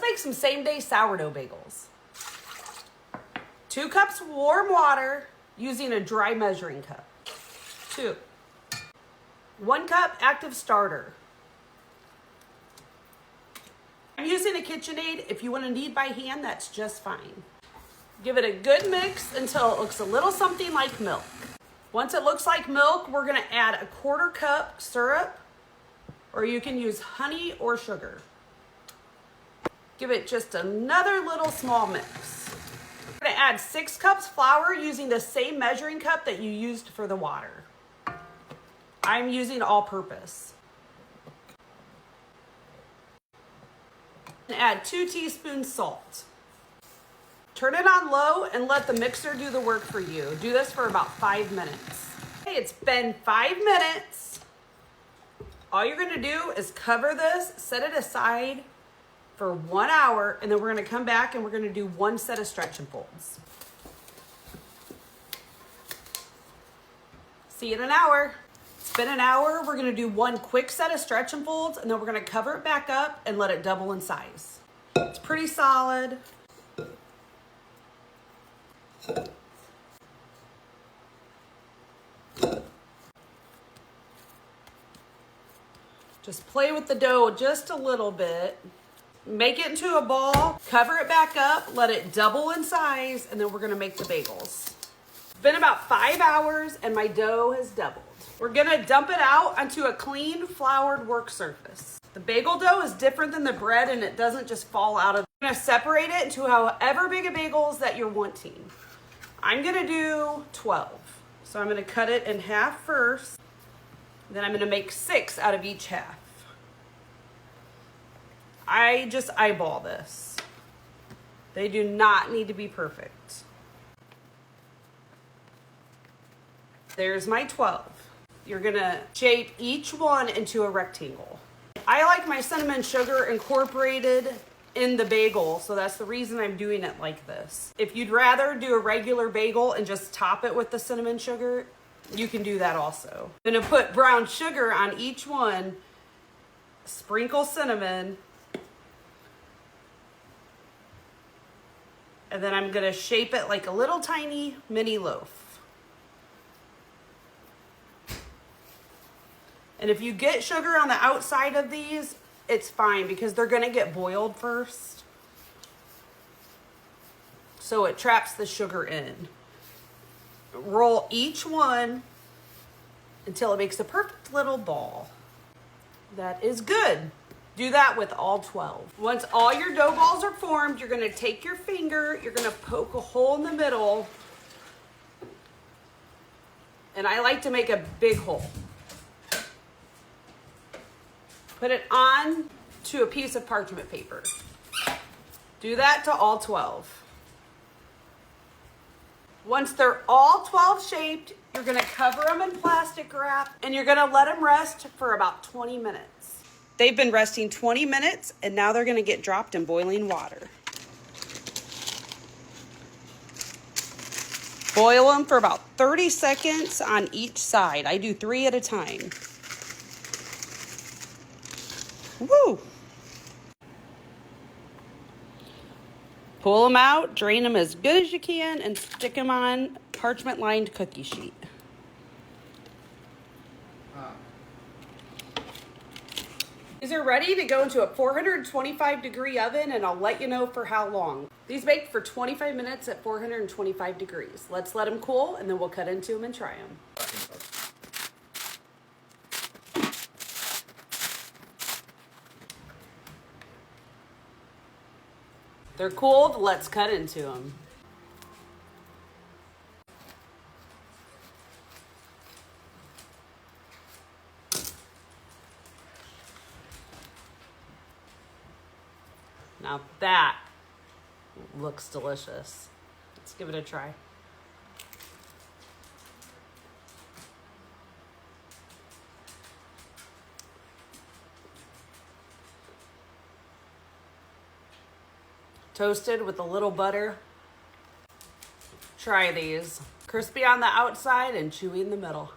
make some same-day sourdough bagels. 2 cups warm water using a dry measuring cup. 2. 1 cup active starter. I'm using a KitchenAid. If you want to knead by hand, that's just fine. Give it a good mix until it looks a little something like milk. Once it looks like milk, we're going to add a 1/4 cup syrup, or you can use honey or sugar. Give it just another little small mix. We're going to add 6 cups flour using the same measuring cup that you used for the water. I'm using all-purpose. And add 2 teaspoons salt. Turn it on low and let the mixer do the work for you. Do this for about 5 minutes. Okay, it's been 5 minutes. All you're gonna do is cover this, set it aside for 1 hour, and then we're gonna come back and we're gonna do 1 set of stretch and folds. See you in an hour. It's been an hour. We're gonna do 1 quick set of stretch and folds, and then we're gonna cover it back up and let it double in size. It's pretty solid. Just play with the dough just a little bit. Make it into a ball, cover it back up, let it double in size, and then we're gonna make the bagels. It's been about 5 hours and my dough has doubled. We're gonna dump it out onto a clean floured work surface. The bagel dough is different than the bread and it doesn't just fall out of. We're gonna separate it into however big of bagels that you're wanting. I'm gonna do 12. So I'm gonna cut it in half first. Then I'm gonna make 6 out of each half. I just eyeball this. They do not need to be perfect. There's my 12. You're gonna shape each one into a rectangle. I like my cinnamon sugar incorporated in the bagel, so that's the reason I'm doing it like this. If you'd rather do a regular bagel and just top it with the cinnamon sugar, you can do that also. I'm gonna put brown sugar on each one, sprinkle cinnamon, and then I'm gonna shape it like a little tiny mini loaf. And if you get sugar on the outside of these, it's fine because they're gonna get boiled first. So it traps the sugar in. Roll each one until it makes a perfect little ball. That is good. Do that with all 12. Once all your dough balls are formed, you're gonna take your finger, you're gonna poke a hole in the middle. And I like to make a big hole. Put it on to a piece of parchment paper. Do that to all 12. Once they're all 12 shaped, you're gonna cover them in plastic wrap and you're gonna let them rest for about 20 minutes. They've been resting 20 minutes and now they're gonna get dropped in boiling water. Boil them for about 30 seconds on each side. I do 3 at a time. Woo! Pull them out, drain them as good as you can, and stick them on parchment-lined cookie sheet. These are ready to go into a 425-degree oven, and I'll let you know for how long. These bake for 25 minutes at 425 degrees. Let's let them cool, and then we'll cut into them and try them. They're cooled, let's cut into them. Now that looks delicious. Let's give it a try. Toasted with a little butter. Try these. Crispy on the outside and chewy in the middle.